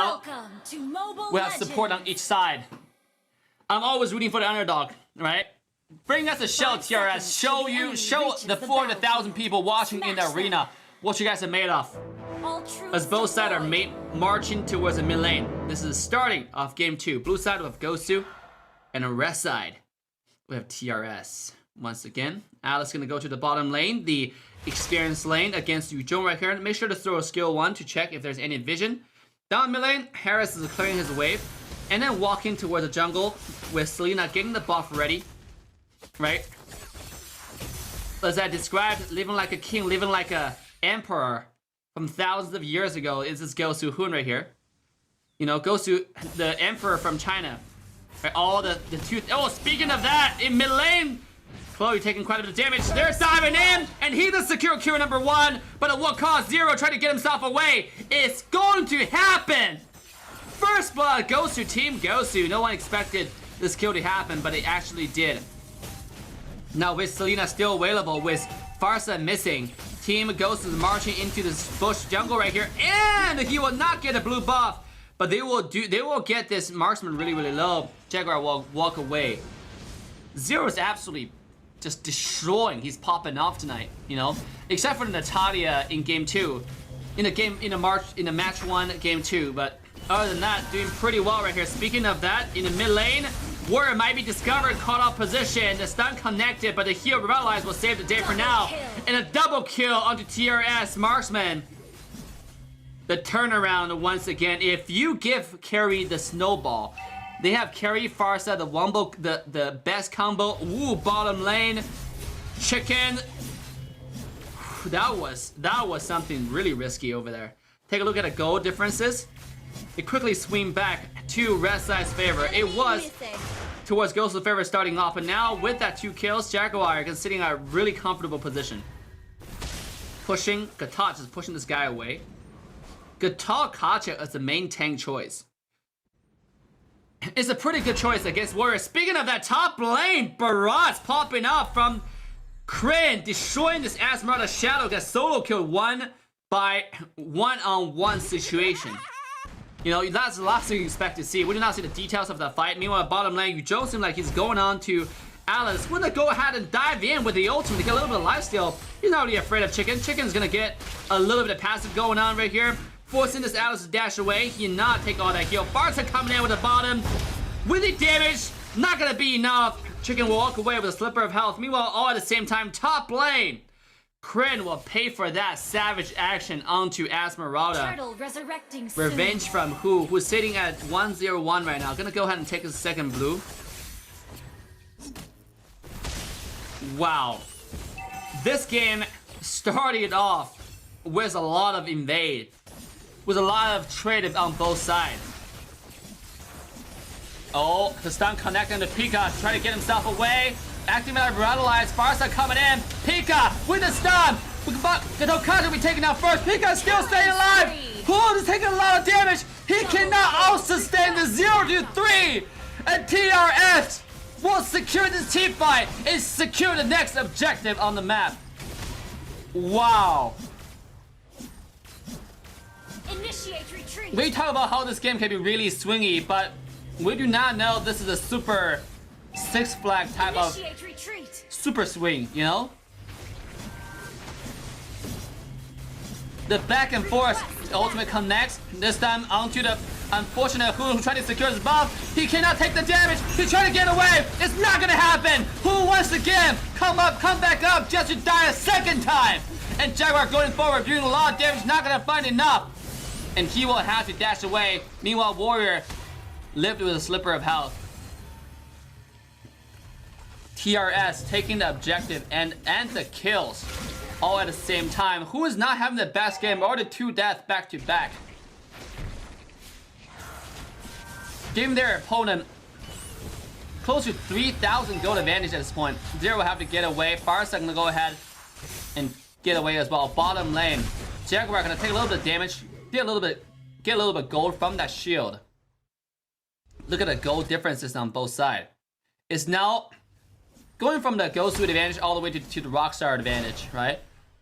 out. Welcome to Mobile We have support on each side. I'm always rooting for the underdog, right? Bring us a show, TRS. Show the 400,000 people watching in the arena what you guys are made of. As both sides are marching towards the mid lane. This is the starting of game 2. Blue side we have Gosu, and on red side we have TRS. Once again, Alice gonna go to the bottom lane, the experience lane against Yuzhong right here. Make sure to throw a skill 1 to check if there's any vision. Down mid lane, Harris is clearing his wave, and then walking towards the jungle with Selena getting the buff ready. Right? As I described, living like a king, living like a emperor from thousands of years ago is this Gosu Hun right here. You know, Gosu, the emperor from China. Right? All the two. Oh, speaking of that, in mid lane, Chloe taking quite a bit of damage. They're diving in, and he the secure cure number 1, but at what cost? Zero trying to get himself away. It's going to happen. First blood goes to Team Gosu. No one expected this kill to happen, but it actually did. Now with Selena still available, with Farsa missing, Team Gosu is marching into this bush jungle right here, and he will not get a blue buff, but they will get this marksman really low. Jaguar will walk away. Zero is absolutely just destroying. He's popping off tonight, you know, except for Natalia in game 2, in a match 1 game 2, but other than that, doing pretty well right here. Speaking of that, in the mid lane, Warrior might be discovered, caught off position, the stun connected, but the heal revitalized will save the day for now. And a double kill onto TRS Marksman. The turnaround once again. If you give Carry the snowball, they have Carry, Farsa, the wombo, the best combo. Ooh, bottom lane, chicken. That was something really risky over there. Take a look at the gold differences. It quickly swing back to red side's favor. It was towards Gosu's favor starting off, but now with that 2 kills, Jaguar is sitting at a really comfortable position. Pushing, Gatot is pushing this guy away. Gatot Kacha is the main tank choice. It's a pretty good choice against Warrior. Speaking of that top lane, Barat's popping up from Kryn, destroying this Asmarada Shadow, gets solo killed 1 by 1-on-1 situation. You know, that's the last thing you expect to see. We do not see the details of that fight. Meanwhile, bottom lane, Yuzhong seems like he's going on to Alice. We're gonna go ahead and dive in with the ultimate to get a little bit of lifesteal. He's not really afraid of Chicken. Chicken's gonna get a little bit of passive going on right here, forcing this Alice to dash away. He not take all that heal. Barton coming in with the bottom. With the damage, not gonna be enough. Chicken will walk away with a slipper of health. Meanwhile, all at the same time, top lane, Kryn will pay for that savage action onto Asmarada. Revenge from who's sitting at 1-0-1 right now. Gonna go ahead and take his second blue. Wow. This game started off with a lot of invade, with a lot of trade on both sides. Oh, the stun connecting to Pika, trying to get himself away. Activate Revitalize, Farsa coming in. Pika with the stun. But the Dokkaja will be taken out first. Pika still staying alive. Pool is taking a lot of damage. He cannot out-sustain the 0-3. And TRS will secure this team fight and secure the next objective on the map. Wow. Initiate retreat. We talk about how this game can be really swingy, but we do not know this is a super Six Flag type of super swing, you know? The back and forth ultimate connects, this time onto the unfortunate Hu who tried to secure his buff. He cannot take the damage, he's trying to get away. It's not gonna happen. Hu once again come back up just to die a second time. And Jaguar going forward, doing a lot of damage, not gonna find enough. And he will have to dash away. Meanwhile, Warrior lived with a slipper of health. TRS taking the objective and the kills all at the same time. Who is not having the best game or the 2 deaths back to back? Giving their opponent close to 3,000 gold advantage at this point. Zero will have to get away. Farsa gonna go ahead and get away as well. Bottom lane, Jaguar gonna take a little bit of damage, get a little bit gold from that shield. Look at the gold differences on both sides. It's now going from the Gosu advantage all the way to the Rockstar advantage, right?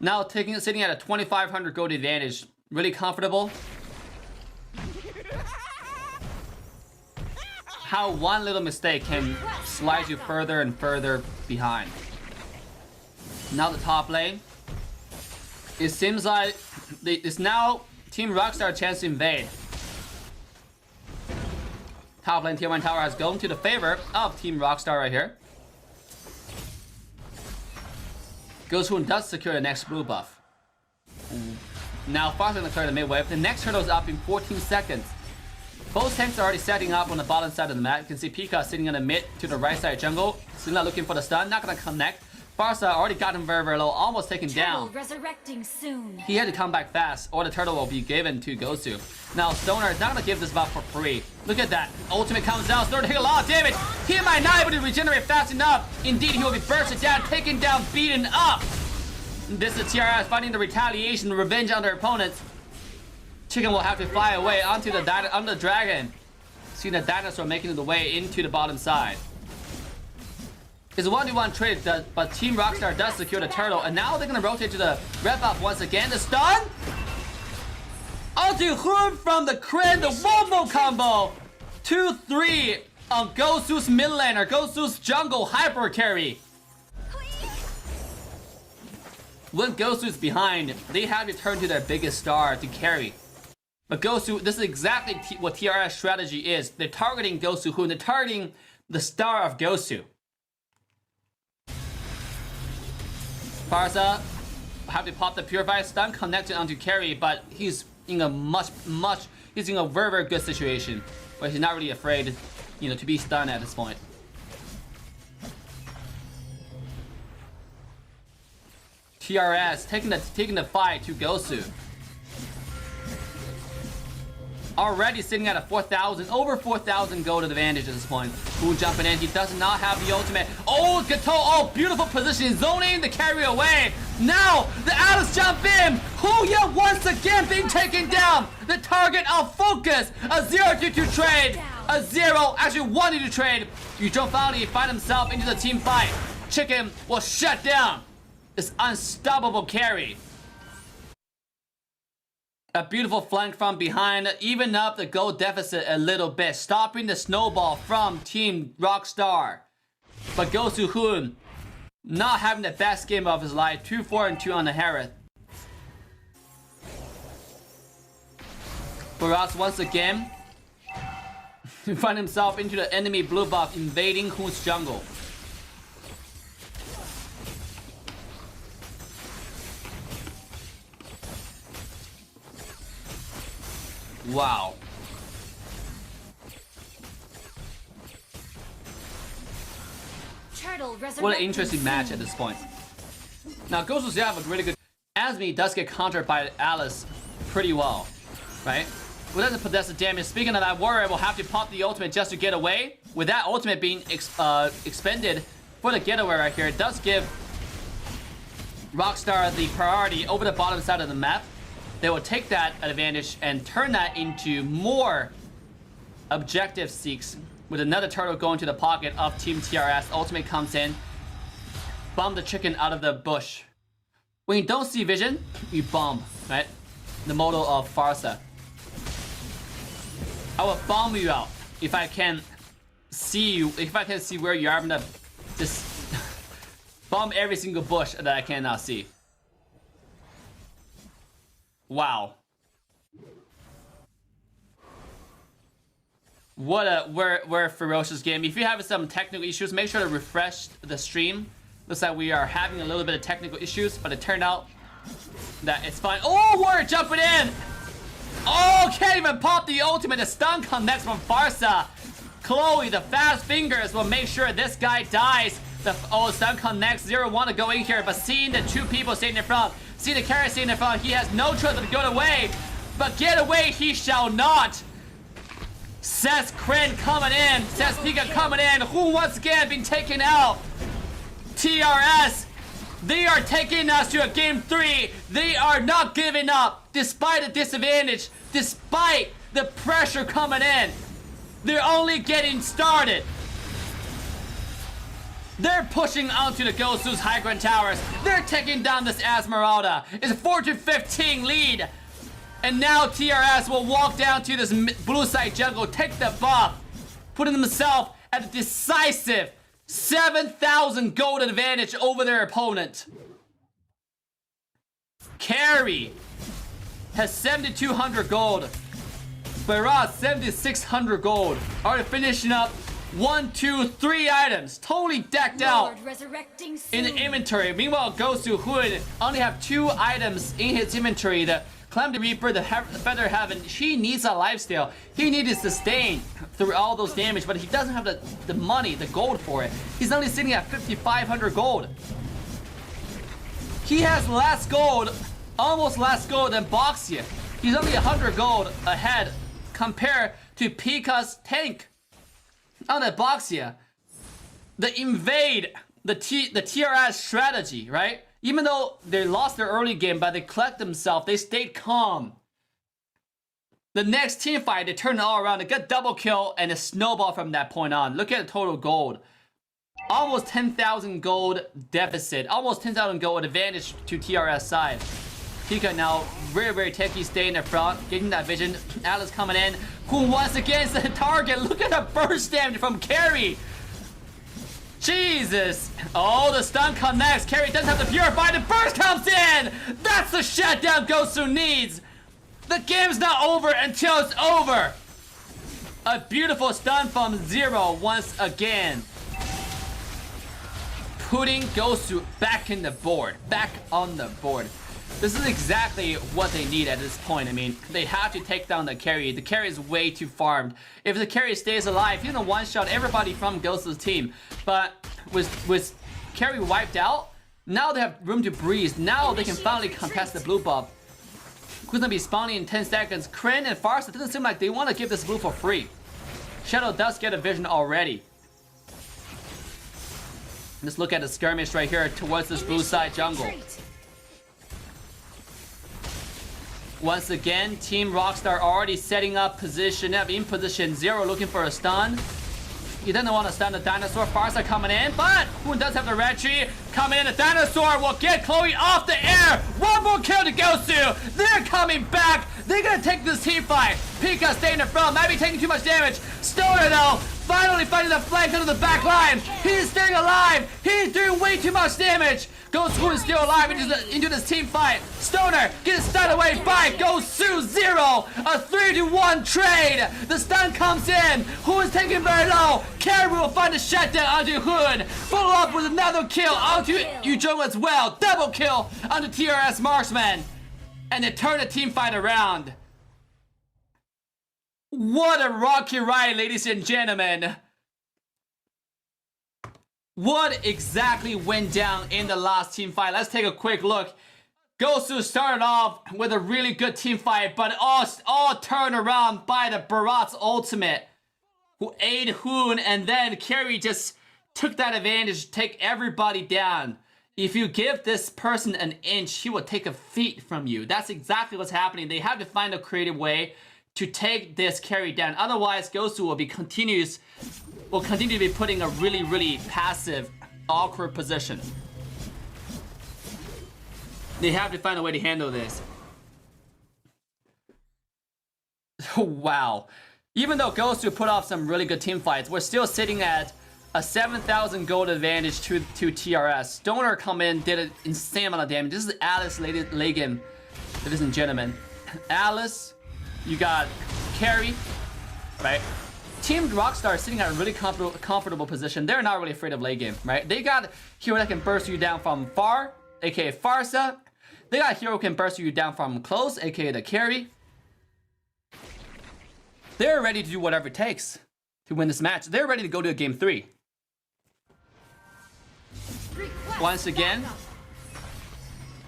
Now sitting at a 2,500 gold advantage, really comfortable. how one little mistake can slide you further and further behind. Now the top lane. It seems like it's now Team Rockstar chance to invade. Top lane tier 1 tower has gone to the favor of Team Rockstar right here. Gosu does secure the next blue buff. Now Far's gonna clear the mid wave. The next turtle is up in 14 seconds. Both tanks are already setting up on the bottom side of the map. You can see Pika sitting in the mid to the right side jungle. Sina looking for the stun, not gonna connect. Farsa already got him very, very low, almost taken down. Resurrecting soon. He had to come back fast, or the turtle will be given to Gosu. Now Stoner is not gonna give this buff for free. Look at that. Ultimate comes down, Stoner take a lot of damage. He might not be able to regenerate fast enough. Indeed, he will be bursted down, taken down, beaten up. This is TRS finding the retaliation, the revenge on their opponents. Chicken will have to fly away onto the dragon. See the dinosaur making the way into the bottom side. It's a 1v1 trade, but Team Rockstar does secure the turtle, and now they're gonna rotate to the red buff once again. The stun! Onto Khufra from the crit, the Wombo combo! 2-3 on Gosu's mid laner, Gosu's jungle hyper carry. When Gosu is behind, they have to turn to their biggest star to carry. But Gosu, this is exactly what TRS strategy is. They're targeting Gosu, who they're targeting the star of Gosu. Farsa have to pop the Purify stun connected onto carry, but he's in a he's in a very, very good situation where he's not really afraid, you know, to be stunned at this point. TRS taking the fight to Gosu. Already sitting at a 4,000, over 4,000 gold advantage at this point. Who jumping in? He does not have the ultimate. Oh, Gato! Oh, beautiful position, zoning the carry away. Now the Alice jump in. Huya once again being taken down. The target of focus. A 0-2 trade. A 0 actually wanted to trade. Yujo finally find himself into the team fight. Chicken will shut down this unstoppable carry. A beautiful flank from behind, even up the gold deficit a little bit, stopping the snowball from Team Rockstar. But Gosu Hun not having the best game of his life, 2-4-2 on the Harith. Baras once again find himself into the enemy blue buff, invading Hun's jungle. Wow. What an interesting match at this point. Now, Gosu's have a really good... Asmi does get countered by Alice pretty well, right? Well, doesn't possess the damage. Speaking of that, Warrior will have to pop the ultimate just to get away. With that ultimate being expended for the getaway right here, it does give Rockstar the priority over the bottom side of the map. They will take that advantage and turn that into more objective seeks, with another turtle going to the pocket of Team TRS. Ultimate comes in, bomb the chicken out of the bush. When you don't see vision, you bomb, right? The model of Farsa. I will bomb you out if I can see you, if I can see where you are. I'm gonna just bomb every single bush that I cannot see. Wow. What a we're ferocious game. If you have some technical issues, make sure to refresh the stream. Looks like we are having a little bit of technical issues, but it turned out that it's fine. Oh, Warrior jumping in! Oh, can't even pop the ultimate. The stun connects from Farsa. Chloe, the fast fingers, will make sure this guy dies. The stun connects. 0-1 to go in here, but seeing the two people staying in front, see the carry staying in front, he has no choice but to get away. But get away he shall not. Says Kryn coming in. Says Pika coming in. Who once again being taken out. TRS. They are taking us to a game 3. They are not giving up. Despite the disadvantage. Despite the pressure coming in. They're only getting started. They're pushing onto the Gosu's high ground towers. They're taking down this Esmeralda. It's a 4-15 lead. And now TRS will walk down to this blue side jungle, take the buff. putting himself at a decisive 7,000 gold advantage over their opponent. Carry has 7,200 gold. Barat 7,600 gold. Already finishing up 1, 2, 3 items. Totally decked out in the inventory. Meanwhile, Gosu Hood only have 2 items in his inventory. The Calamity Reaper, the Feather Heaven, he needs a lifesteal. He needs to sustain through all those damage, but he doesn't have the money, the gold for it. He's only sitting at 5,500 gold. He has less gold, almost less gold than Boxia. He's only 100 gold ahead compared to Pika's tank on the Boxia. The invade, the TRS strategy, right? Even though they lost their early game, but they collect themselves, they stayed calm. The next team fight, they turn it all around. They get double kill and a snowball from that point on. Look at the total gold. Almost 10,000 gold deficit. Almost 10,000 gold advantage to TRS side. Pika now very, very techy, staying in the front, getting that vision. Alice coming in, who once again is the target. Look at the burst damage from Carry. Jesus. Oh, the stun connects. Carry doesn't have to purify. The burst comes in. That's the shutdown Gosu needs. The game's not over until it's over. A beautiful stun from Zero once again. Putting Gosu back in the board. Back on the board. This is exactly what they need at this point. I mean, they have to take down the carry. The carry is way too farmed. If the carry stays alive, he's gonna one-shot everybody from Gosu's team. But with carry wiped out, now they have room to breathe. Now they can finally contest the blue buff. Who's gonna be spawning in 10 seconds? Kryn and Farsa, it doesn't seem like they want to give this blue for free. Shadow does get a vision already. Let's look at the skirmish right here towards this blue side jungle. Once again, Team Rockstar already setting up position up in position 0, looking for a stun. He doesn't want to stun the dinosaur. Farsa coming in, but Hoon does have the red tree coming in. The dinosaur will get Chloe off the air. One more kill to Gosu. They're coming back. They're gonna take this team fight. Pika staying in the front, might be taking too much damage. Stoner though, finally fighting the flank under the back line. He's staying alive. He's doing way too much damage. Gosu is still alive into this team fight. Stoner gets stunned away by Gosu 0. A 3-1 trade. The stun comes in. Who is taking very low? Carry will find a shutdown onto Hood. Follow up with another kill onto Yuzhong as well. Double kill onto TRS Marksman. And they turn the team fight around. What a rocky ride, ladies and gentlemen. What exactly went down in the last team fight? Let's take a quick look. Gosu started off with a really good team fight, but all turned around by the Barat's ultimate, who ate Hoon, and then Carry just took that advantage to take everybody down. If you give this person an inch, he will take a feet from you. That's exactly what's happening. They have to find a creative way to take this Carry down. Otherwise, Gosu will continue to be putting a really, really passive, awkward position. They have to find a way to handle this. Wow. Even though Gosu put off some really good team fights, we're still sitting at a 7,000 gold advantage to TRS. Stoner come in, did an insane amount of damage. This is Alice late game, ladies and gentlemen. Alice, you got Carry, right? Team Rockstar is sitting at a really comfortable position. They're not really afraid of late game, right? They got hero that can burst you down from far, aka Farsa. They got hero who can burst you down from close, aka the Carry. They're ready to do whatever it takes to win this match. They're ready to go to game 3. Once again,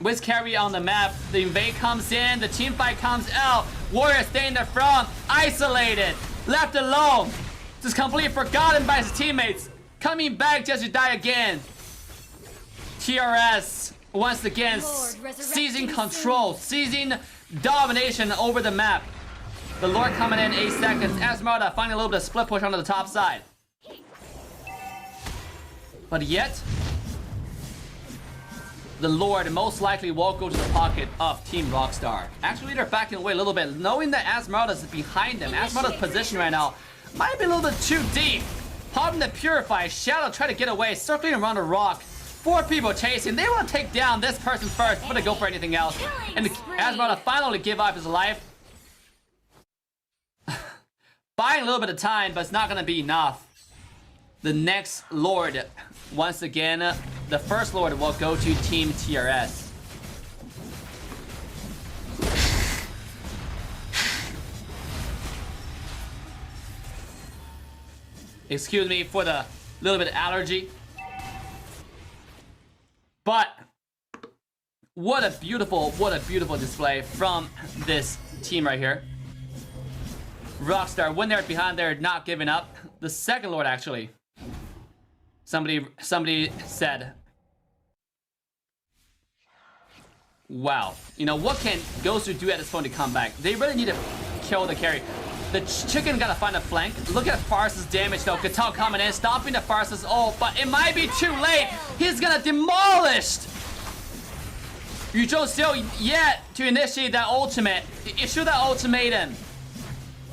with Carry on the map, the invade comes in, the team fight comes out. Warrior stay in the front, isolated, left alone, just completely forgotten by his teammates. Coming back just to die again. TRS once again seizing control, seizing domination over the map. The Lord coming in 8 seconds. Esmeralda finding a little bit of split push onto the top side. But yet, the Lord most likely won't go to the pocket of Team Rockstar. Actually, they're backing away a little bit, knowing that Esmeralda is behind them. Esmeralda's position right now Might be a little bit too deep. Popping the Purify. Shadow try to get away, circling around the rock. 4 people chasing. They want to take down this person first before they go for anything else. And Esmeralda finally give up his life. Buying a little bit of time, but it's not going to be enough. The next Lord, once again, the first Lord will go to Team TRS. Excuse me for the little bit of allergy. But what a beautiful display from this team right here. Rockstar, when they're behind, they're not giving up. The second Lord, actually. Somebody said, wow. You know, what can Gosu do at this point to come back? They really need to kill the carry. The chicken gotta find a flank. Look at Fars's damage though. Gatal coming in, stopping the Fars's ult, but it might be too late. He's gonna demolish Yujo still yet to initiate that ultimate. Issue that ultimatum.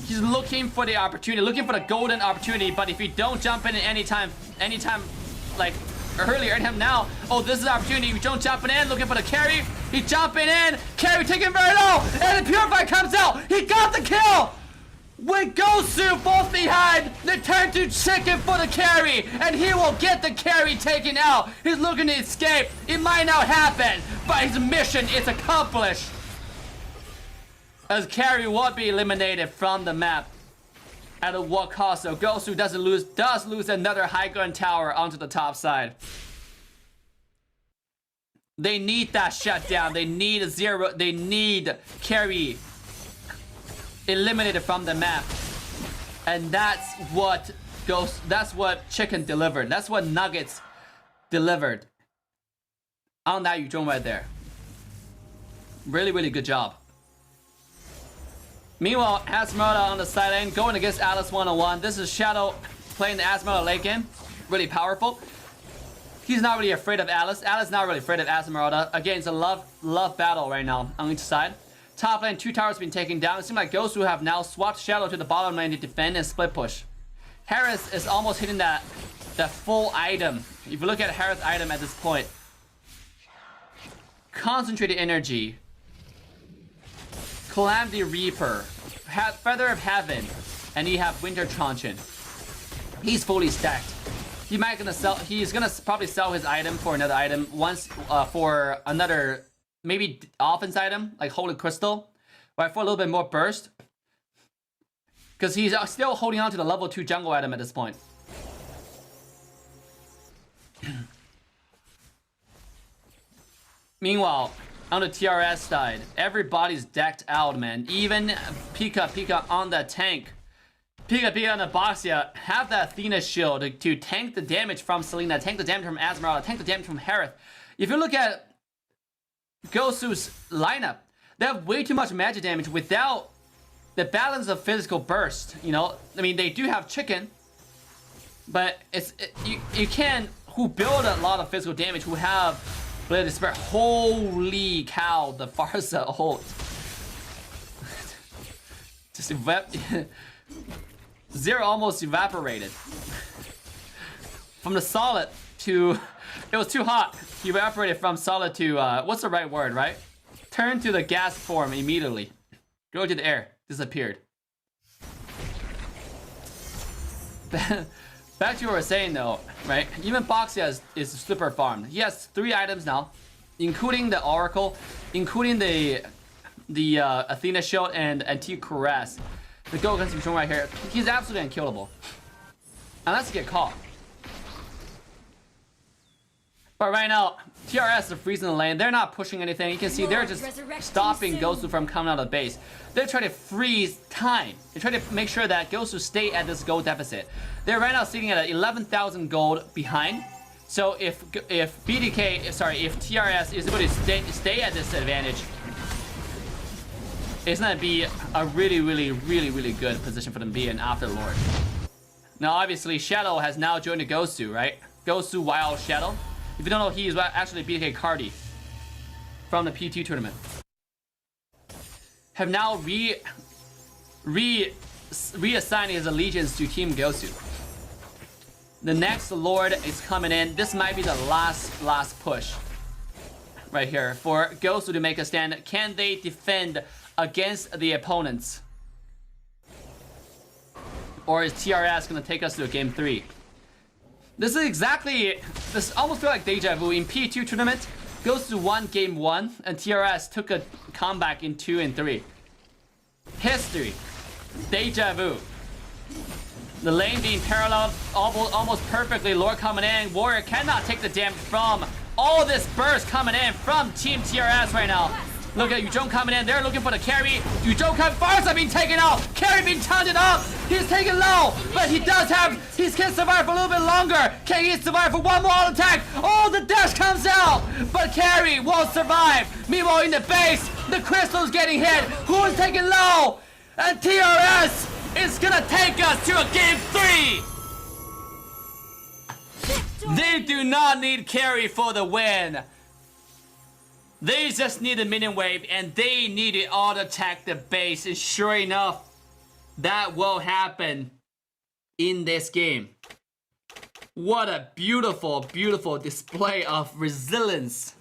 He's looking for the opportunity, looking for the golden opportunity, but if you don't jump in anytime, like earlier, and him now, oh, this is the opportunity. If you don't jump in, looking for the carry, he's jumping in, carry taking very low, and the Purify comes out. He got the kill! With Gosu both behind, they turn to chicken for the carry, and he will get the carry taken out. He's looking to escape. It might not happen, but his mission is accomplished. As carry will be eliminated from the map. At what cost? So Gosu does lose another high ground tower onto the top side. They need that shutdown. They need a zero. They need carry eliminated from the map, and that's what Chicken delivered. That's what Nuggets delivered on that Yuzhong right there. Really good job. Meanwhile, Esmeralda on the side lane going against Alice 101. This is Shadow playing the Esmeralda late game. Really powerful. He's not really afraid of Alice. Alice not really afraid of Esmeralda. Again, it's a love battle right now on each side. Top lane, 2 towers been taken down. It seems like Gosu have now swapped Shadow to the bottom lane to defend and split push. Harris is almost hitting that full item. If you look at Harris' item at this point. Concentrated Energy. Calamity Reaper. Feather of Heaven. And you have Winter Truncheon. He's fully stacked. He's gonna probably sell his item for another item once for another maybe offense item like Holy Crystal, right, for a little bit more burst. Because he's still holding on to the level 2 jungle item at this point. Meanwhile, on the TRS side, everybody's decked out, man. Even Pika on the tank. Pika on the Boxia have that Athena shield to tank the damage from Selena, tank the damage from Esmeralda, tank the damage from Harith. If you look at Gosu's lineup, they have way too much magic damage without the balance of physical burst. You know, I mean, they do have chicken, but you can who build a lot of physical damage, who have ability to spread. Holy cow, the Farsa ult. Just Zero almost evaporated. From the solid to, it was too hot. He evaporated from solid to, what's the right word, right? Turned to the gas form immediately. Go to the air, disappeared. Back to what we were saying though, right? Even Boxia is super farmed. He has 3 items now, including the Oracle, including the Athena shield and TRS. The go against Yuzhong right here, he's absolutely unkillable. Unless he get caught. But right now, TRS is freezing the lane. They're not pushing anything. You can see they're just stopping Gosu from coming out of the base. They're trying to freeze time. They're trying to make sure that Gosu stay at this gold deficit. They're right now sitting at 11,000 gold behind. So if TRS is able to stay at this advantage, it's gonna be a really good position for them to be in after Lord. Now obviously Shadow has now joined the Gosu, right? Gosu Wild Shadow. If you don't know, he is actually BDK Cardi from the P2 tournament. Have now reassigning his allegiance to Team Gosu. The next Lord is coming in. This might be the last push. Right here. For Gosu to make a stand. Can they defend against the opponents? Or is TRS gonna take us to a game 3? This is exactly... This almost feels like deja vu. In P2 tournament, Gosu won game 1, and TRS took a comeback in 2 and 3. History. Deja vu. The lane being paralleled almost perfectly. Lord coming in. Warrior cannot take the damage from all this burst coming in from Team TRS right now. Look at Yuzhong coming in. They're looking for the carry. Yuzhong coming. Farsa being taken out. Carry being taunted up. He's taken low, but he does have... He can survive for a little bit longer. Can he survive for one more attack? Oh, the dash comes out, but carry won't survive. Meanwhile, in the base, the crystal's getting hit. Who is taken low? And TRS is gonna take us to a game 3. They do not need carry for the win. They just need a minion wave, and they need to auto attack the base. And sure enough, that will happen in this game. What a beautiful, beautiful display of resilience